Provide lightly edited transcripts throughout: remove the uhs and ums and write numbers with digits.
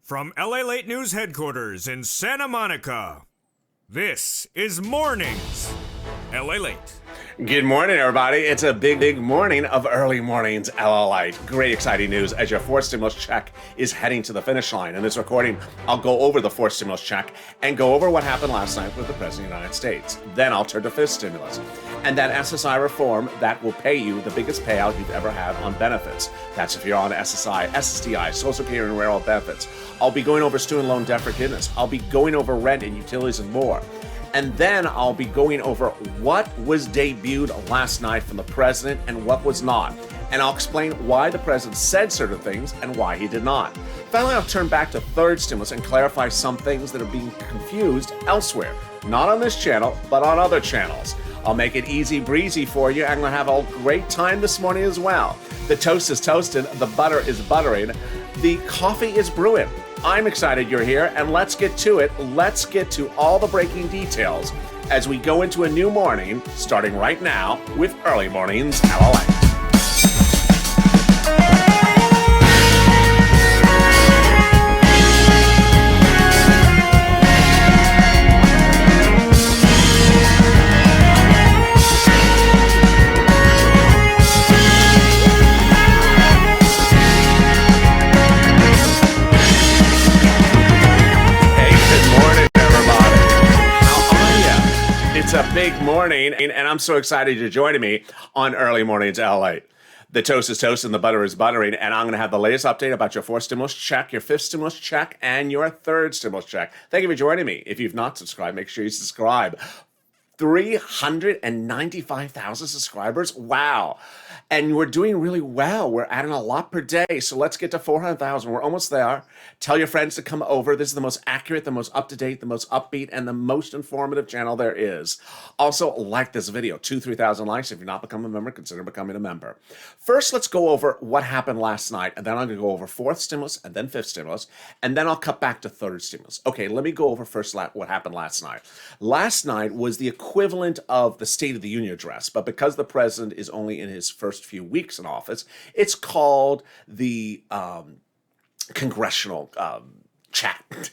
From LALATE News Headquarters in Santa Monica, this is Mornings LALATE. Good morning, everybody. It's a big morning of early mornings LALATE. Great exciting news as your fourth stimulus check is heading to the finish line. In this recording, I'll go over the fourth stimulus check and go over what happened last night with the President of the United States. Then I'll turn to fifth stimulus and that SSI reform that will pay you the biggest payout you've ever had on benefits. That's if you're on SSI, SSDI, Social Security, and rural benefits. I'll be going over student loan debt forgiveness. I'll be going over rent and utilities and more. And then I'll be going over what was debuted last night from the president and what was not. And I'll explain why the president said certain things and why he did not. Finally, I'll turn back to third stimulus and clarify some things that are being confused elsewhere. Not on this channel, but on other channels. I'll make it easy breezy for you. I'm going to have a great time this morning as well. The toast is toasting, the butter is buttering, the coffee is brewing. I'm excited you're here, and let's get to it. Let's get to all the breaking details as we go into a new morning, starting right now with Early Mornings LALATE. It's a big morning, and I'm so excited you're joining me on Early Mornings LALATE. The toast is toasting, the butter is buttering, and I'm going to have the latest update about your fourth stimulus check, your fifth stimulus check, and your third stimulus check. Thank you for joining me. If you've not subscribed, make sure you subscribe. 395,000 subscribers. Wow. And we're doing really well. We're adding a lot per day. So let's get to 400,000. We're almost there. Tell your friends to come over. This is the most accurate, the most up-to-date, the most upbeat, and the most informative channel there is. Also, like this video. 3,000 likes. If you're not becoming a member, consider becoming a member. First, let's go over what happened last night. And then I'm going to go over fourth stimulus and then fifth stimulus. And then I'll cut back to third stimulus. Okay, let me go over first what happened last night. Last night was the equivalent of the State of the Union address, but because the president is only in his first few weeks in office, it's called the congressional chat.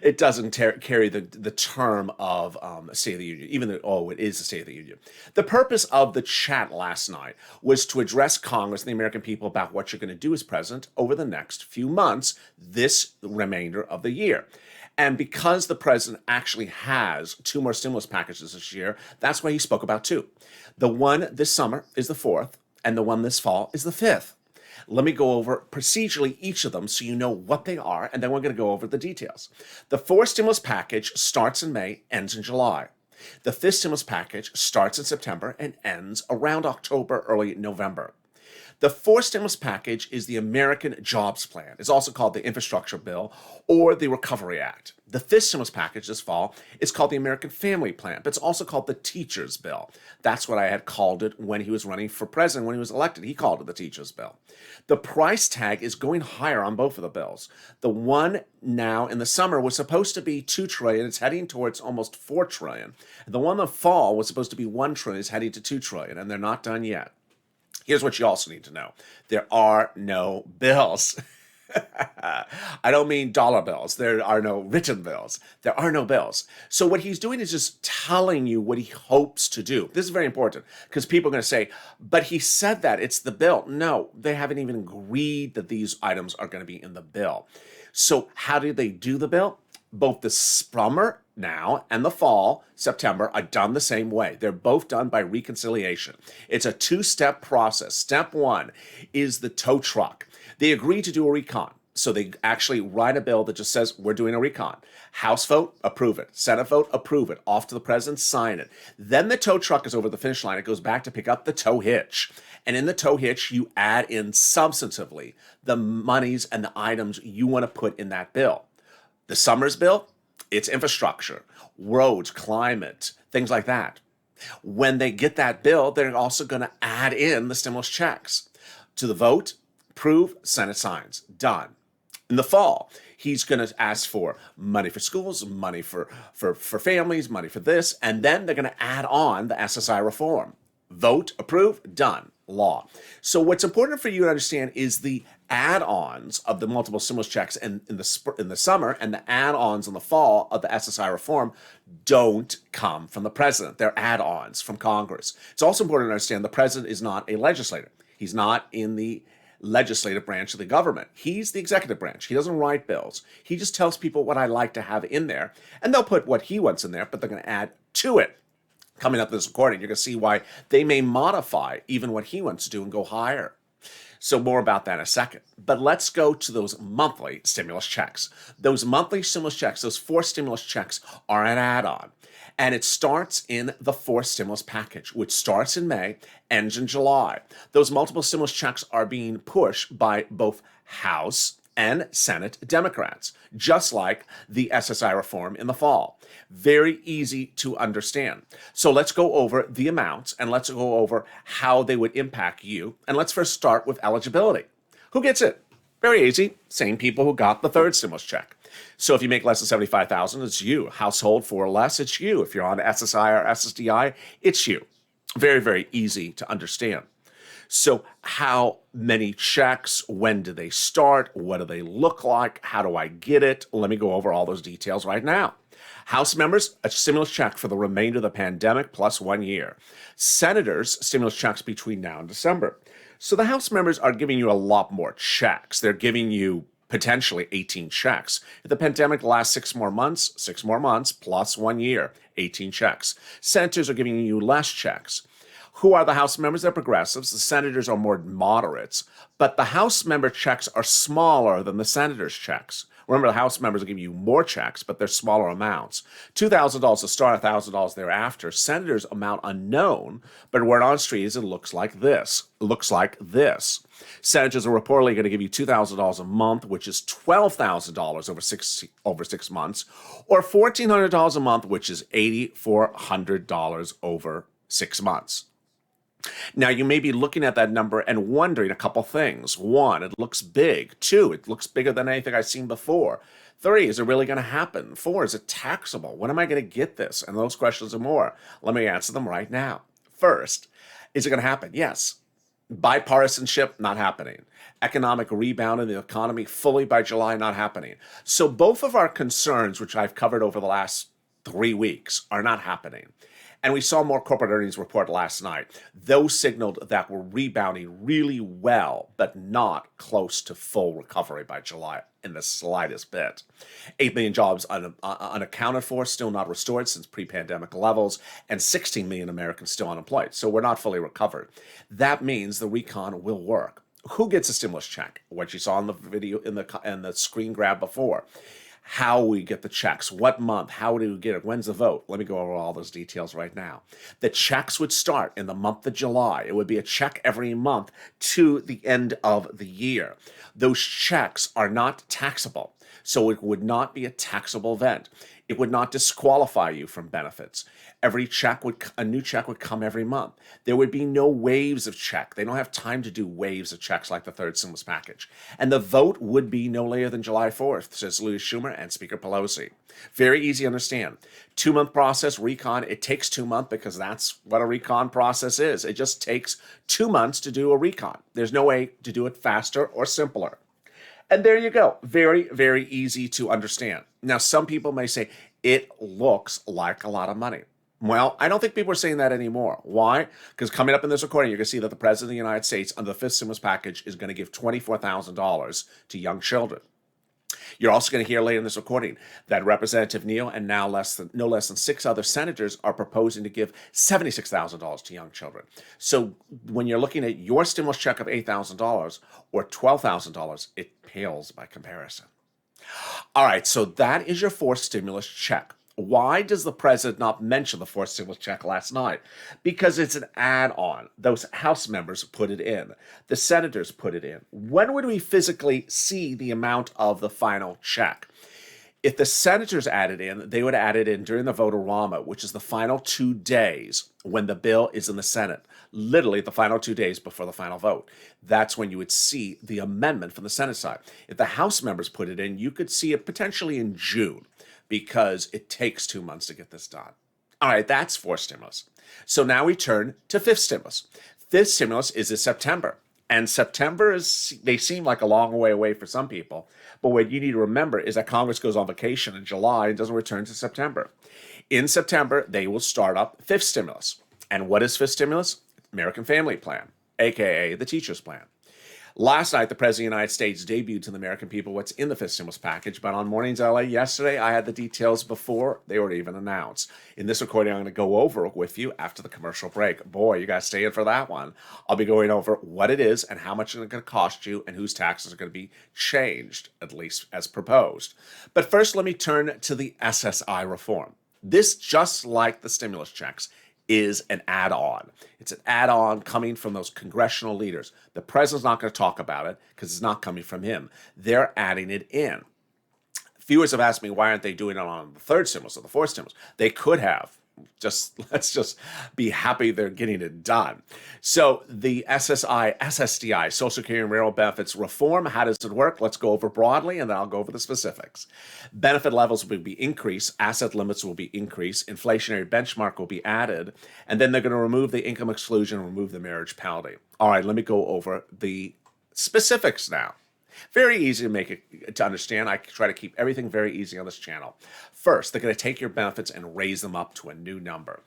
It doesn't carry the term of State of the Union, even though, it is the State of the Union. The purpose of the chat last night was to address Congress and the American people about what you're going to do as president over the next few months, this remainder of the year. And because the president actually has two more stimulus packages this year, that's why he spoke about two. The one this summer is the fourth, and the one this fall is the fifth. Let me go over procedurally each of them so you know what they are, and then we're going to go over the details. The fourth stimulus package starts in May, ends in July. The fifth stimulus package starts in September and ends around October, early November. The fourth stimulus package is the American Jobs Plan. It's also called the Infrastructure Bill or the Recovery Act. The fifth stimulus package this fall is called the American Family Plan, but it's also called the Teachers Bill. That's what I had called it when he was running for president, when he was elected. He called it the Teachers Bill. The price tag is going higher on both of the bills. The one now in the summer was supposed to be $2 trillion. It's heading towards almost $4 trillion. And the one in the fall was supposed to be $1 trillion. It's heading to $2 trillion, and they're not done yet. Here's what you also need to know. There are no bills. I don't mean dollar bills. There are no written bills. There are no bills. So what he's doing is just telling you what he hopes to do. This is very important because people are going to say, but he said that it's the bill. No, they haven't even agreed that these items are going to be in the bill. So how do they do the bill? Both the summer now and the fall, September, are done the same way. They're both done by reconciliation. It's a two-step process. Step one is the tow truck. They agree to do a recon. So they actually write a bill that just says, we're doing a recon. House vote, approve it. Senate vote, approve it. Off to the president, sign it. Then the tow truck is over the finish line. It goes back to pick up the tow hitch. And in the tow hitch, you add in substantively the monies and the items you want to put in that bill. The summer's bill, it's infrastructure, roads, climate, things like that. When they get that bill, they're also going to add in the stimulus checks. To the vote, approve, Senate signs, done. In the fall, he's going to ask for money for schools, money for families, money for this, and then they're going to add on the SSI reform. Vote, approve, done. Law. So what's important for you to understand is the add-ons of the multiple stimulus checks in the summer and the add-ons in the fall of the SSI reform don't come from the president. They're add-ons from Congress. It's also important to understand the president is not a legislator. He's not in the legislative branch of the government. He's the executive branch. He doesn't write bills. He just tells people what I like to have in there, and they'll put what he wants in there, but they're going to add to it. Coming up in this recording, you're going to see why they may modify even what he wants to do and go higher. So more about that in a second. But let's go to those monthly stimulus checks. Those monthly stimulus checks, those 4 stimulus checks are an add-on. And it starts in the 4th stimulus package, which starts in May, ends in July. Those multiple stimulus checks are being pushed by both House and Senate Democrats, just like the SSI reform in the fall. Very easy to understand. So let's go over the amounts and let's go over how they would impact you. And let's first start with eligibility. Who gets it? Very easy. Same people who got the 3rd stimulus check. So if you make less than $75,000, it's you. Household 4 or less, it's you. If you're on SSI or SSDI, it's you. Very, very easy to understand. So how many checks? When do they start? What do they look like? How do I get it? Let me go over all those details right now. House members, a stimulus check for the remainder of the pandemic plus 1 year. Senators, stimulus checks between now and December. So the House members are giving you a lot more checks. They're giving you potentially 18 checks. If the pandemic lasts 6 more months plus 1 year, 18 checks. Senators are giving you less checks. Who are the House members? They're progressives. The senators are more moderates. But the House member checks are smaller than the senators' checks. Remember, the House members will give you more checks, but they're smaller amounts. $2,000 to start, $1,000 thereafter. Senators' amount unknown, but word on the street is it looks like this. Senators are reportedly going to give you $2,000 a month, which is $12,000 over 6 months, or $1,400 a month, which is $8,400 over 6 months. Now, you may be looking at that number and wondering a couple things. 1, it looks big. 2, it looks bigger than anything I've seen before. 3, is it really going to happen? 4, is it taxable? When am I going to get this? And those questions and more. Let me answer them right now. First, is it going to happen? Yes. Bipartisanship, not happening. Economic rebound in the economy fully by July, not happening. So both of our concerns, which I've covered over the last 3 weeks, are not happening. And we saw more corporate earnings report last night. Those signaled that we're rebounding really well, but not close to full recovery by July in the slightest bit. 8 million jobs unaccounted for, still not restored since pre-pandemic levels, and 16 million Americans still unemployed. So we're not fully recovered. That means the recon will work. Who gets a stimulus check? What you saw in the video in the screen grab before. How we get the checks, what month, how do we get it, when's the vote? Let me go over all those details right now. The checks would start in the month of July. It would be a check every month to the end of the year. Those checks are not taxable, so it would not be a taxable event. It would not disqualify you from benefits. A new check would come every month. There would be no waves of check. They don't have time to do waves of checks like the 3rd stimulus package. And the vote would be no later than July 4th, says Louis Schumer and Speaker Pelosi. Very easy to understand. 2-month process, recon. It takes 2 months because that's what a recon process is. It just takes 2 months to do a recon. There's no way to do it faster or simpler. And there you go. Very, very easy to understand. Now, some people may say, it looks like a lot of money. Well, I don't think people are saying that anymore. Why? Because coming up in this recording, you're going to see that the President of the United States, under the 5th stimulus package, is going to give $24,000 to young children. You're also going to hear later in this recording that Representative Neal and now no less than 6 other senators are proposing to give $76,000 to young children. So when you're looking at your stimulus check of $8,000 or $12,000, it pales by comparison. All right, so that is your 4th stimulus check. Why does the president not mention the 4th stimulus check last night? Because it's an add-on. Those House members put it in. The senators put it in. When would we physically see the amount of the final check? If the senators added in, they would add it in during the vote-a-rama, which is the final 2 days when the bill is in the Senate. Literally the final 2 days before the final vote. That's when you would see the amendment from the Senate side. If the House members put it in, you could see it potentially in June, because it takes 2 months to get this done. All right, that's 4th stimulus. So now we turn to 5th stimulus. 5th stimulus is this September. And September they seem like a long way away for some people. But what you need to remember is that Congress goes on vacation in July and doesn't return to September. In September, they will start up fifth stimulus. And what is fifth stimulus? American Family Plan, aka the teacher's plan. Last night, the President of the United States debuted to the American people what's in the fifth stimulus package, but on Mornings LA yesterday, I had the details before they were even announced. In this recording, I'm going to go over with you after the commercial break. Boy, you got to stay in for that one. I'll be going over what it is and how much it's going to cost you and whose taxes are going to be changed, at least as proposed. But first, let me turn to the SSI reform. This, just like the stimulus checks, is an add-on. It's an add-on coming from those congressional leaders. The president's not going to talk about it because it's not coming from him. They're adding it in. Viewers have asked me, why aren't they doing it on the third stimulus or the fourth stimulus? They could have. Let's just be happy they're getting it done. So the SSDI, Social Security and Railroad Benefits reform, how does it work? Let's go over broadly, and then I'll go over the specifics. Benefit levels will be increased, asset limits will be increased, inflationary benchmark will be added, and then they're going to remove the income exclusion and remove the marriage penalty. All right, let me go over the specifics now. Very easy to understand. I try to keep everything very easy on this channel. First, they're going to take your benefits and raise them up to a new number.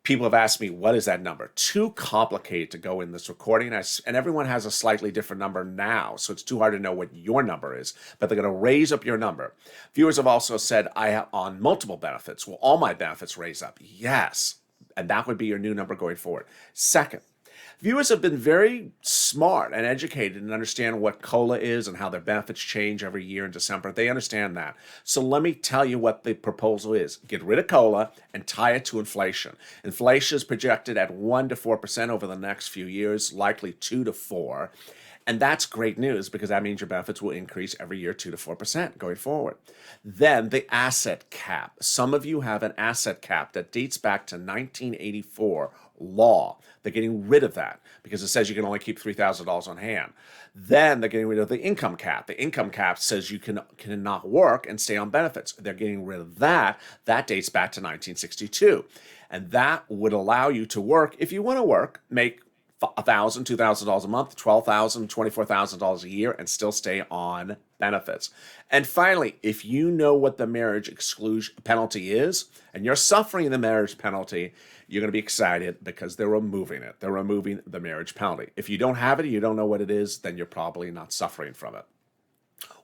People have asked me, what is that number? Too complicated to go in this recording, and everyone has a slightly different number now, so it's too hard to know what your number is, but they're going to raise up your number. Viewers have also said, I have on multiple benefits. Will all my benefits raise up? Yes, and that would be your new number going forward. Second, viewers have been very smart and educated and understand what COLA is and how their benefits change every year in December. They understand that. So let me tell you what the proposal is. Get rid of COLA and tie it to inflation. Inflation is projected at 1 to 4% over the next few years, likely 2 to 4%. And that's great news because that means your benefits will increase every year 2 to 4% going forward. Then the asset cap. Some of you have an asset cap that dates back to 1984 law. They're getting rid of that because it says you can only keep $3,000 on hand. Then they're getting rid of the income cap. The income cap says you cannot work and stay on benefits. They're getting rid of that. That dates back to 1962. And that would allow you to work, if you want to work, make $1,000, $2,000 a month, $12,000, $24,000 a year, and still stay on benefits. And finally, if you know what the marriage exclusion penalty is, and you're suffering the marriage penalty, you're going to be excited because they're removing it. They're removing the marriage penalty. If you don't have it, you don't know what it is, then you're probably not suffering from it.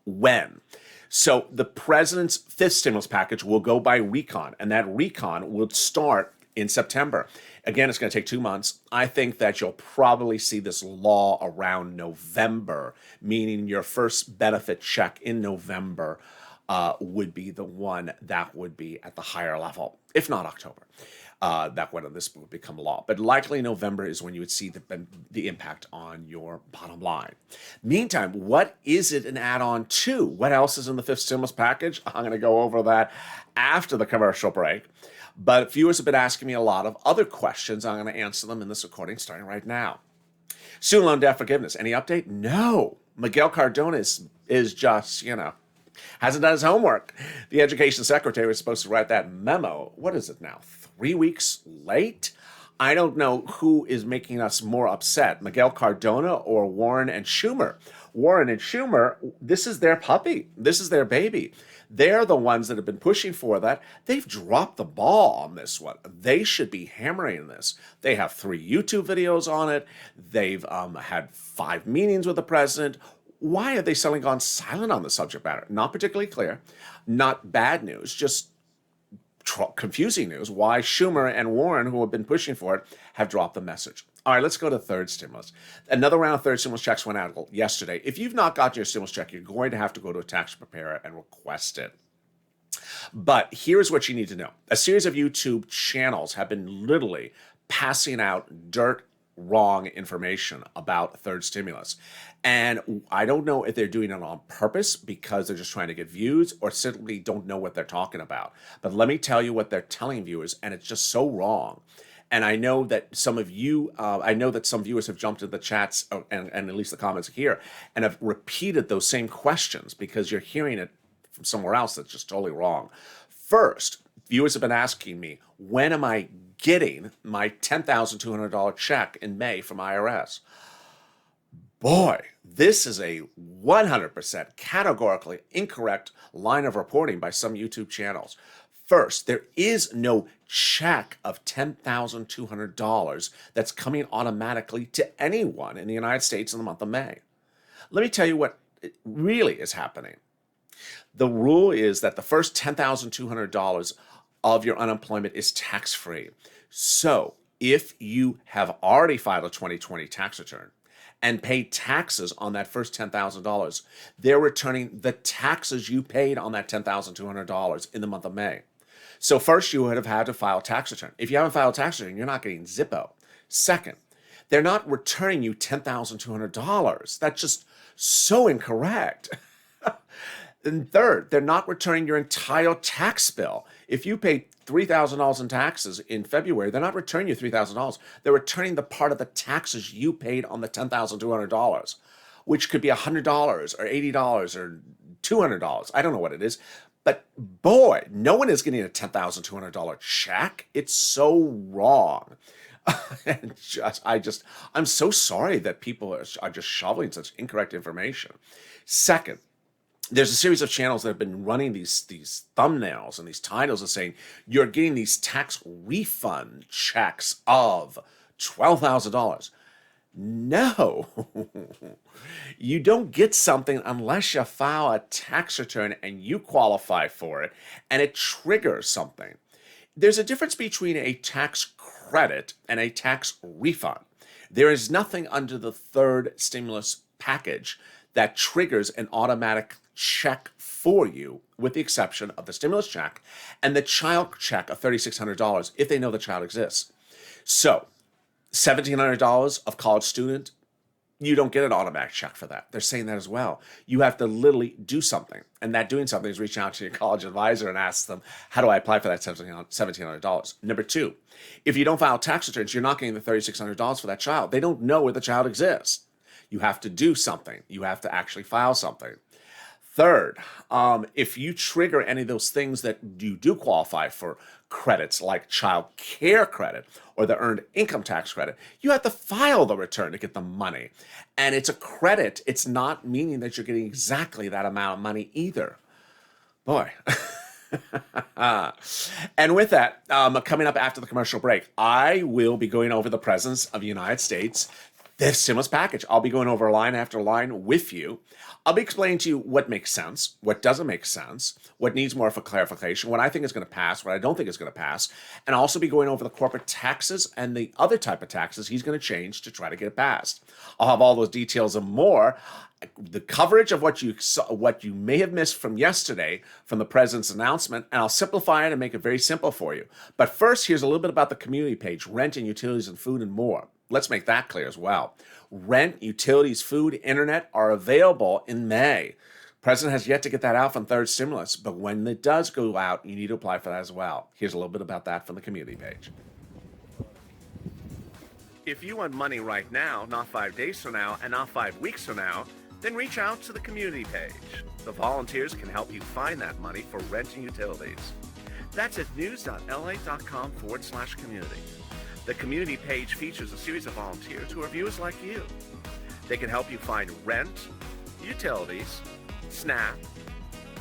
When? So the president's fifth stimulus package will go by recon, and that recon will start in September. Again, it's going to take 2 months. I think that you'll probably see this law around November, meaning your first benefit check in November would be the one that would be at the higher level, if not October. That when this would become law. But likely November is when you would see the impact on your bottom line. Meantime, what is it an add-on to? What else is in the fifth stimulus package? I'm going to go over that after the commercial break. But viewers have been asking me a lot of other questions. I'm going to answer them in this recording starting right now. Student loan debt forgiveness. Any update? No. Miguel Cardona is just, hasn't done his homework. The education secretary was supposed to write that memo. What is it now? 3 weeks late? I don't know who is making us more upset, Miguel Cardona or Warren and Schumer. Warren and Schumer, this is their puppy. This is their baby. They're the ones that have been pushing for that. They've dropped the ball on this one. They should be hammering this. They have 3 YouTube videos on it. They've had 5 meetings with the president. Why have they suddenly gone silent on the subject matter? Not particularly clear. Not bad news, just confusing news. Why Schumer and Warren, who have been pushing for it, have dropped the message. All right, let's go to third stimulus. Another round of third stimulus checks went out yesterday. If you've not gotten your stimulus check, you're going to have to go to a tax preparer and request it. But here's what you need to know. A series of YouTube channels have been literally passing out wrong information about third stimulus. And I don't know if they're doing it on purpose because they're just trying to get views or simply don't know what they're talking about. But let me tell you what they're telling viewers, and it's just so wrong. And I know that some of you, some viewers have jumped into the chats and at least the comments here and have repeated those same questions because you're hearing it from somewhere else that's just totally wrong. First, viewers have been asking me, when am I getting my $10,200 check in May from IRS? Boy, this is a 100% categorically incorrect line of reporting by some YouTube channels. First, there is no check of $10,200 that's coming automatically to anyone in the United States in the month of May. Let me tell you what really is happening. The rule is that the first $10,200 of your unemployment is tax-free. So if you have already filed a 2020 tax return and paid taxes on that first $10,000, they're returning the taxes you paid on that $10,200 in the month of May. So first, you would have had to file a tax return. If you haven't filed a tax return, you're not getting Zippo. Second, they're not returning you $10,200. That's just so incorrect. And third, they're not returning your entire tax bill. If you paid $3,000 in taxes in February, they're not returning you $3,000. They're returning the part of the taxes you paid on the $10,200, which could be $100 or $80 or $200. I don't know what it is. But boy, no one is getting a $10,200 check. It's so wrong. And I'm so sorry that people are just shoveling such incorrect information. Second, there's a series of channels that have been running these thumbnails and these titles and saying you're getting these tax refund checks of $12,000. No, you don't get something unless you file a tax return and you qualify for it and it triggers something. There's a difference between a tax credit and a tax refund. There is nothing under the third stimulus package that triggers an automatic check for you, with the exception of the stimulus check and the child check of $3,600 if they know the child exists. So, $1,700 of college student, you don't get an automatic check for that. They're saying that as well. You have to literally do something. And that doing something is reach out to your college advisor and ask them, how do I apply for that $1,700? Number two, if you don't file tax returns, you're not getting the $3,600 for that child. They don't know where the child exists. You have to do something. You have to actually file something. Third, if you trigger any of those things that you do qualify for credits like child care credit or the earned income tax credit, you have to file the return to get the money. And it's a credit. It's not meaning that you're getting exactly that amount of money either. Boy. And with that, coming up after the commercial break, I will be going over the Presidents of the United States, the stimulus package. I'll be going over line after line with you. I'll be explaining to you what makes sense, what doesn't make sense, what needs more of a clarification, what I think is going to pass, what I don't think is going to pass, and I'll also be going over the corporate taxes and the other type of taxes he's going to change to try to get it passed. I'll have all those details and more. The coverage of what you may have missed from yesterday from the president's announcement, and I'll simplify it and make it very simple for you. But first, here's a little bit about the community page, rent and utilities and food and more. Let's make that clear as well. Rent, utilities, food, internet are available in May. President has yet to get that out from third stimulus, but when it does go out, you need to apply for that as well. Here's a little bit about that from the community page. If you want money right now, not 5 days from now, and not 5 weeks from now, then reach out to the community page. The volunteers can help you find that money for rent and utilities. That's at news.la.com/community. The community page features a series of volunteers who are viewers like you. They can help you find rent, utilities, SNAP,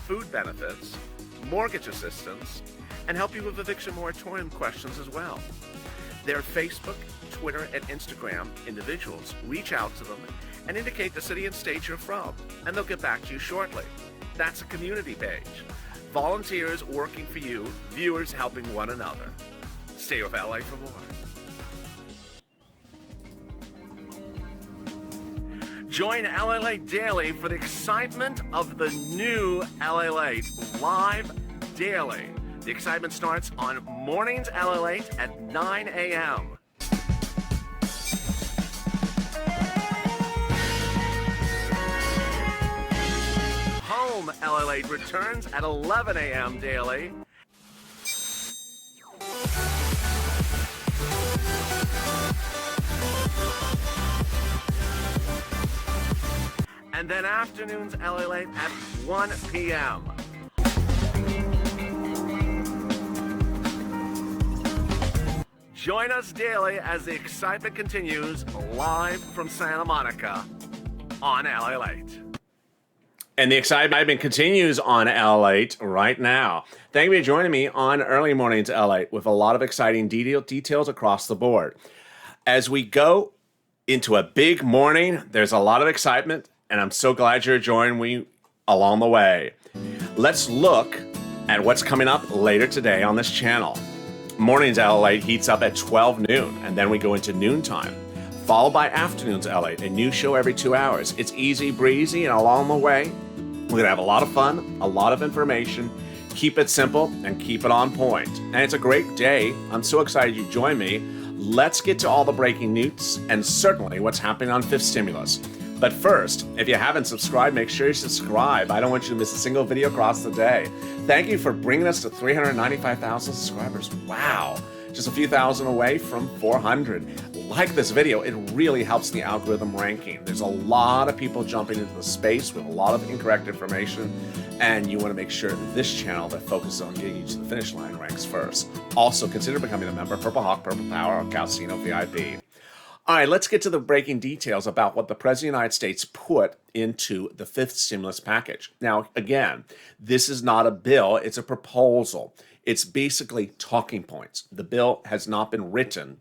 food benefits, mortgage assistance, and help you with eviction moratorium questions as well. Their Facebook, Twitter, and Instagram individuals reach out to them and indicate the city and state you're from, and they'll get back to you shortly. That's a community page. Volunteers working for you, viewers helping one another. Stay with LA for more. Join LALATE Daily for the excitement of the new LALATE live daily. The excitement starts on mornings LALATE at 9 a.m. Home LALATE returns at 11 a.m. daily. And then afternoons LALATE at 1 p.m. Join us daily as the excitement continues live from Santa Monica. on LALATE. And the excitement continues on LALATE right now. Thank you for joining me on Early Mornings LALATE with a lot of exciting details across the board. As we go into a big morning, there's a lot of excitement, and I'm so glad you're joining me along the way. Let's look at what's coming up later today on this channel. Mornings LALATE heats up at 12 noon, and then we go into noontime, followed by afternoons LALATE, a new show every 2 hours. It's easy breezy, and along the way, we're gonna have a lot of fun, a lot of information. Keep it simple and keep it on point. And it's a great day. I'm so excited you joined me. Let's get to all the breaking news and certainly what's happening on Fifth Stimulus. But first, if you haven't subscribed, make sure you subscribe. I don't want you to miss a single video across the day. Thank you for bringing us to 395,000 subscribers. Wow, just a few thousand away from 400. Like this video, it really helps the algorithm ranking. There's a lot of people jumping into the space with a lot of incorrect information, and you want to make sure this channel that focuses on getting you to the finish line ranks first. Also, consider becoming a member of Purple Hawk, Purple Power, or Calcino VIP. All right, let's get to the breaking details about what the President of the United States put into the fifth stimulus package. Now, again, this is not a bill, it's a proposal. It's basically talking points. The bill has not been written.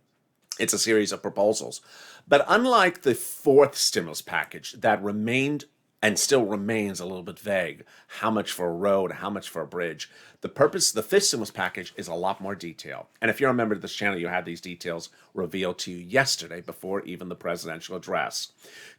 It's a series of proposals. But unlike the fourth stimulus package that remained and still remains a little bit vague, how much for a road, how much for a bridge, the fifth stimulus package is a lot more detailed. And if you're a member of this channel, you had these details revealed to you yesterday before even the presidential address.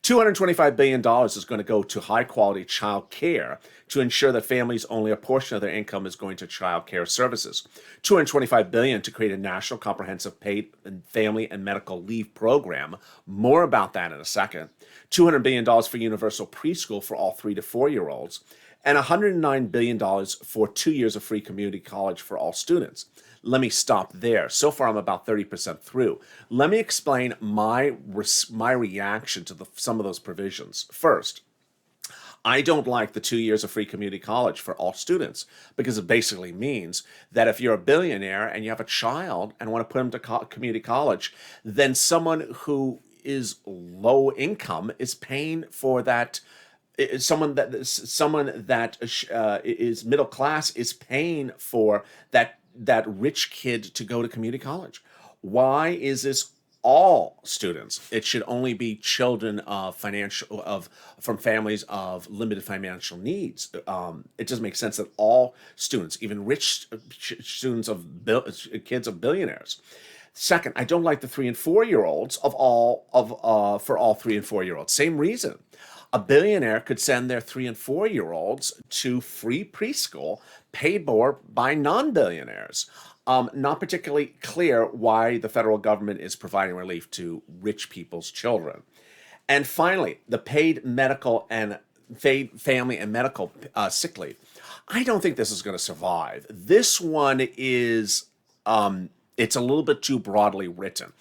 $225 billion is going to go to high-quality child care to ensure that families only a portion of their income is going to child care services. $225 billion to create a national comprehensive paid family and medical leave program. More about that in a second. $200 billion for universal preschool for all 3 to 4-year-olds. And $109 billion for 2 years of free community college for all students. Let me stop there. So far, I'm about 30% through. Let me explain my reaction to some of those provisions. First, I don't like the 2 years of free community college for all students because it basically means that if you're a billionaire and you have a child and want to put them to community college, then someone who is low income is paying for that. Someone that is middle class is paying for that rich kid to go to community college. Why is this all students? It should only be children from families of limited financial needs. It doesn't make sense that all students, even rich students kids of billionaires. Second, I don't like the 3 and 4-year-olds for all 3 and 4-year-olds. Same reason. A billionaire could send their 3 and 4-year-olds to free preschool paid for by non-billionaires. Not particularly clear why the federal government is providing relief to rich people's children. And finally, the paid medical and family and medical sick leave. I don't think this is going to survive. This one is, it's a little bit too broadly written.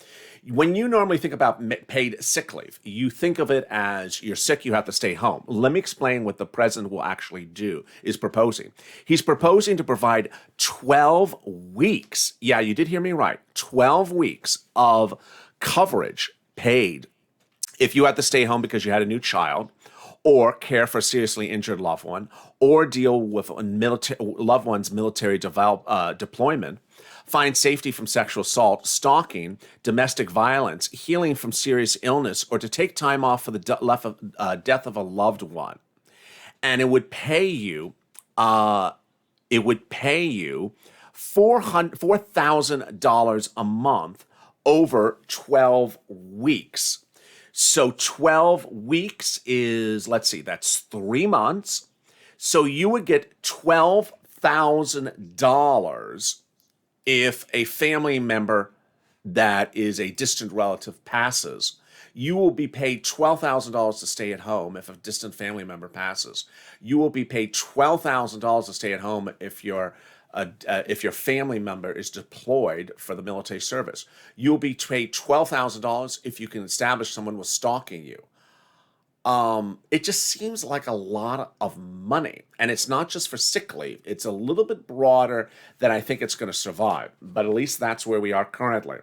When you normally think about paid sick leave, you think of it as you're sick, you have to stay home. Let me explain what the president will actually do, is proposing. He's proposing to provide 12 weeks. Yeah, you did hear me right. 12 weeks of coverage paid if you had to stay home because you had a new child, or care for a seriously injured loved one, or deal with loved one's military deployment, find safety from sexual assault, stalking, domestic violence, healing from serious illness, or to take time off for the death of a loved one. And it would pay you $4,000 a month over 12 weeks. So 12 weeks is, let's see, that's 3 months. So you would get $12,000 if a family member that is a distant relative passes. You will be paid $12,000 to stay at home if a distant family member passes. You will be paid $12,000 to stay at home if your family member is deployed for the military service. You will be paid $12,000 if you can establish someone was stalking you. It just seems like a lot of money. And it's not just for sick leave. It's a little bit broader than I think it's going to survive. But at least that's where we are currently.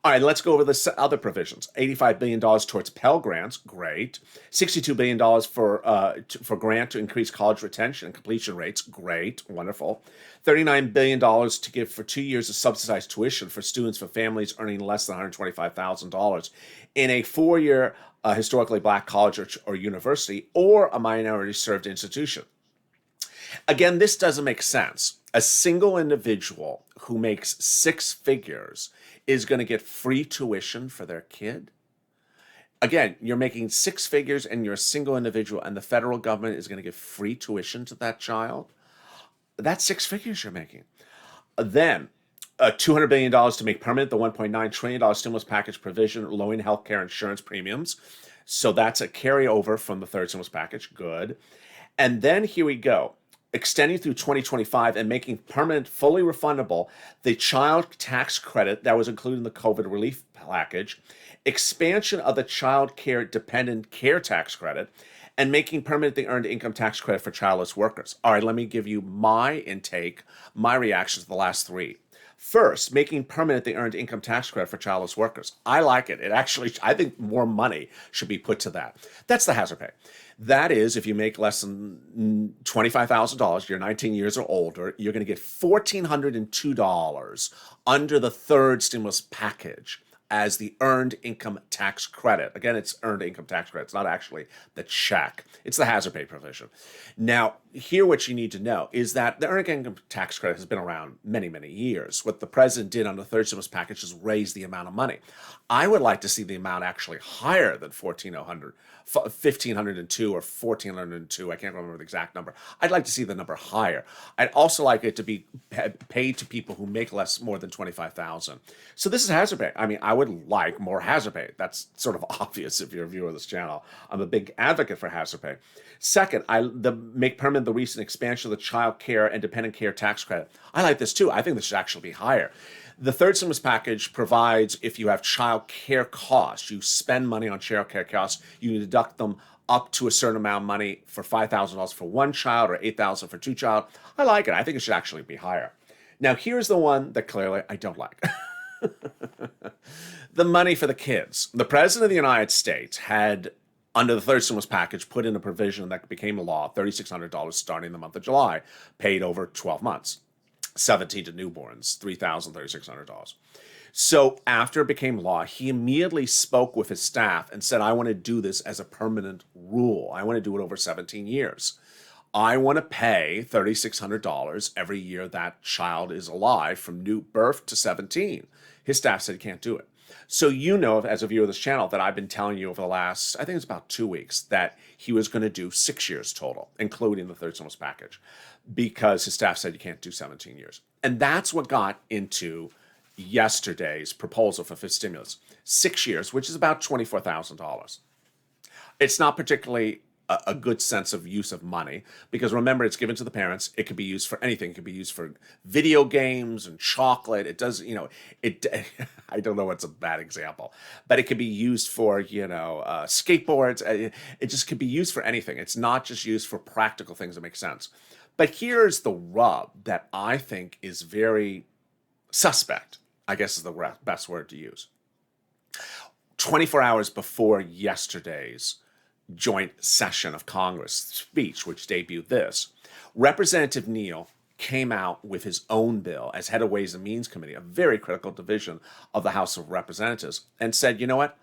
All right, let's go over the other provisions. $85 billion towards Pell Grants, great. $62 billion for grant to increase college retention and completion rates, great, wonderful. $39 billion to give for 2 years of subsidized tuition for students for families earning less than $125,000 in a 4-year historically black college or university or a minority-served institution. Again, this doesn't make sense. A single individual who makes 6 figures is going to get free tuition for their kid. Again, you're making 6 figures and you're a single individual, and the federal government is going to give free tuition to that child. That's 6 figures you're making. Then, $200 billion to make permanent the $1.9 trillion stimulus package provision, lowering healthcare insurance premiums. So that's a carryover from the third stimulus package. Good. And then here we go. Extending through 2025 and making permanent, fully refundable the child tax credit that was included in the COVID relief package, expansion of the child care dependent care tax credit, and making permanent the earned income tax credit for childless workers. All right, let me give you my intake, my reaction to the last 3. First, making permanent the earned income tax credit for childless workers. I like it. It actually, I think more money should be put to that. That's the hazard pay. That is, if you make less than $25,000, you're 19 years or older, you're going to get $1,402 under the third stimulus package as the earned income tax credit. Again, it's earned income tax credit. It's not actually the check. It's the hazard pay provision. Now, here what you need to know is that the earned income tax credit has been around many, many years. What the president did on the third stimulus package is raise the amount of money. I would like to see the amount actually higher than $1,502 or $1,402. I can't remember the exact number. I'd like to see the number higher. I'd also like it to be paid to people who make more than $25,000. So this is hazard pay. I mean, I would like more hazard pay. That's sort of obvious if you're a viewer of this channel. I'm a big advocate for hazard pay. Second, make permanent the recent expansion of the child care and dependent care tax credit. I like this too. I think this should actually be higher. The third stimulus package provides if you have child care costs, you spend money on child care costs, you deduct them up to a certain amount of money for $5,000 for one child or $8,000 for 2 child. I like it. I think it should actually be higher. Now, here's the one that clearly I don't like. The money for the kids. The President of the United States had, under the third stimulus package, put in a provision that became a law, $3,600 starting the month of July, paid over 12 months. 17 to newborns, $3,600. So after it became law, he immediately spoke with his staff and said, I want to do this as a permanent rule. I want to do it over 17 years. I want to pay $3,600 every year that child is alive from new birth to 17. His staff said he can't do it. So you know, as a viewer of this channel, that I've been telling you over the last, I think it's about 2 weeks, that he was going to do 6 years total, including the third stimulus package, because his staff said you can't do 17 years. And that's what got into yesterday's proposal for fifth stimulus. 6 years, which is about $24,000. It's not particularly a good sense of use of money, because remember, it's given to the parents. It could be used for anything. It could be used for video games and chocolate. It does, I don't know what's a bad example, but it could be used for, skateboards. It just could be used for anything. It's not just used for practical things that make sense. But here's the rub that I think is very suspect, I guess is the best word to use. 24 hours before yesterday's joint session of Congress speech, which debuted this, Representative Neal came out with his own bill as head of Ways and Means Committee, a very critical division of the House of Representatives, and said, you know what?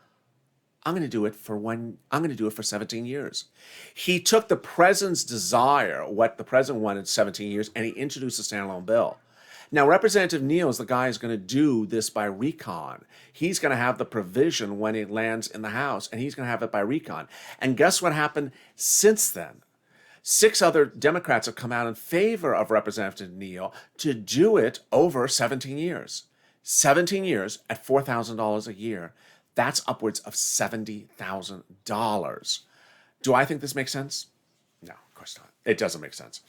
I'm going to do it for 17 years. He took the president's desire, what the president wanted 17 years, and he introduced a standalone bill. Now, Representative Neal is the guy who's going to do this by recon. He's going to have the provision when it lands in the House, and he's going to have it by recon. And guess what happened since then? 6 other Democrats have come out in favor of Representative Neal to do it over 17 years. 17 years at $4,000 a year. That's upwards of $70,000. Do I think this makes sense? No, of course not. It doesn't make sense.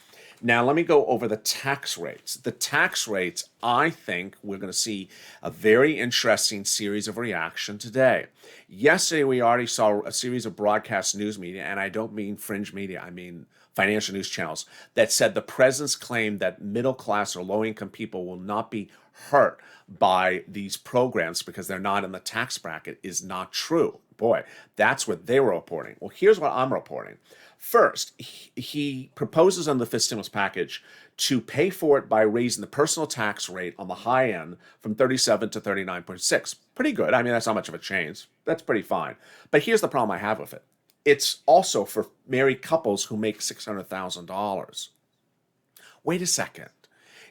Now, let me go over the tax rates. The tax rates, I think we're going to see a very interesting series of reaction today. Yesterday, we already saw a series of broadcast news media, and I don't mean fringe media. I mean financial news channels that said the president's claim that middle class or low income people will not be hurt by these programs because they're not in the tax bracket is not true. Boy, that's what they were reporting. Well, here's what I'm reporting. First, he proposes on the fifth stimulus package to pay for it by raising the personal tax rate on the high end from 37 to 39.6. Pretty good. I mean, that's not much of a change. That's pretty fine. But here's the problem I have with it. It's also for married couples who make $600,000. Wait a second.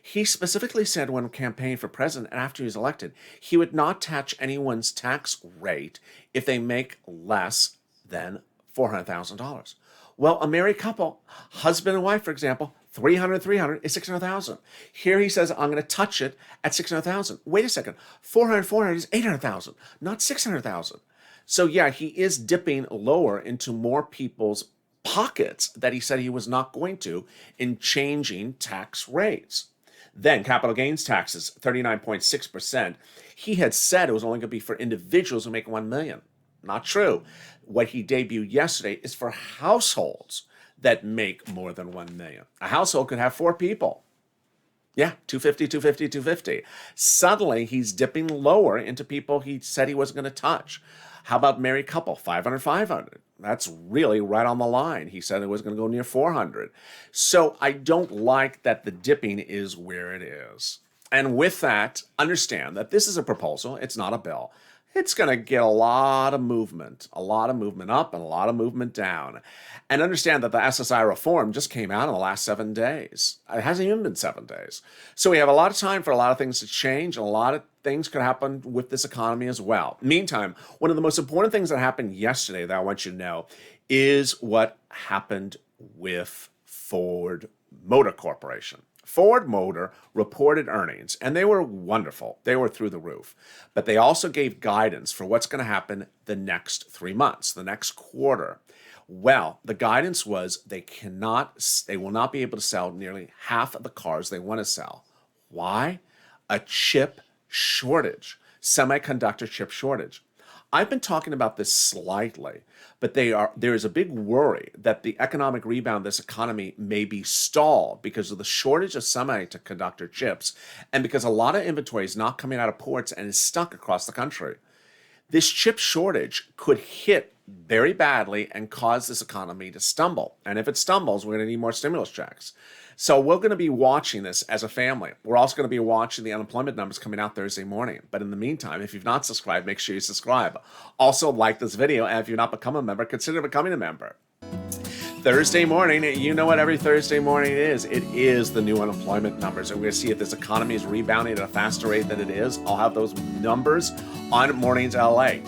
He specifically said when campaigning for president and after he was elected, he would not touch anyone's tax rate if they make less than $400,000. Well, a married couple, husband and wife, for example, 300 is 600,000. Here he says, I'm going to touch it at 600,000. Wait a second. 400 is 800,000, not 600,000. So yeah, he is dipping lower into more people's pockets that he said he was not going to in changing tax rates. Then capital gains taxes, 39.6%. He had said it was only going to be for individuals who make $1 million. Not true. What he debuted yesterday is for households that make more than $1 million. A household could have 4 people. Yeah, 250, 250, 250. Suddenly, he's dipping lower into people he said he wasn't going to touch. How about married couple, 500, 500? That's really right on the line. He said it was going to go near 400. So I don't like that the dipping is where it is. And with that, understand that this is a proposal. It's not a bill. It's going to get a lot of movement up and a lot of movement down. And understand that the SSI reform just came out in the last 7 days. It hasn't even been 7 days. So we have a lot of time for a lot of things to change, and a lot of things could happen with this economy as well. Meantime, one of the most important things that happened yesterday that I want you to know is what happened with Ford Motor Corporation. Ford Motor reported earnings, and they were wonderful. They were through the roof. But they also gave guidance for what's going to happen the next 3 months, the next quarter. Well, the guidance was they will not be able to sell nearly half of the cars they want to sell. Why? A chip shortage, semiconductor chip shortage. I've been talking about this slightly, but there is a big worry that the economic rebound of this economy may be stalled because of the shortage of semiconductor chips and because a lot of inventory is not coming out of ports and is stuck across the country. This chip shortage could hit very badly and cause this economy to stumble. And if it stumbles, we're going to need more stimulus checks. So we're going to be watching this as a family. We're also going to be watching the unemployment numbers coming out Thursday morning. But in the meantime, if you've not subscribed, make sure you subscribe. Also, like this video, and if you've not become a member, consider becoming a member. Thursday morning, you know what every Thursday morning is. It is the new unemployment numbers. And we're going to see if this economy is rebounding at a faster rate than it is. I'll have those numbers on Mornings LALATE.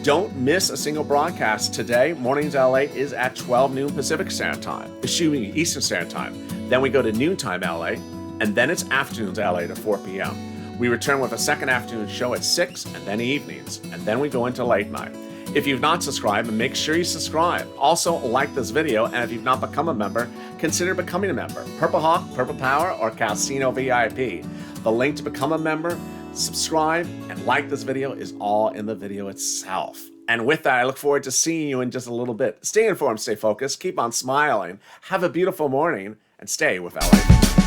Don't miss a single broadcast today. Mornings LALATE is at 12 noon Pacific Standard Time. Eastern Standard Time. Then we go to noontime LA, and then it's afternoons LA to 4 p.m. We return with a second afternoon show at 6, and then evenings, and then we go into late night. If you've not subscribed, make sure you subscribe. Also, like this video, and if you've not become a member, consider becoming a member. Purple Hawk, Purple Power, or Casino VIP. The link to become a member, subscribe, and like this video is all in the video itself. And with that, I look forward to seeing you in just a little bit. Stay informed, stay focused, keep on smiling, have a beautiful morning, and stay with LA.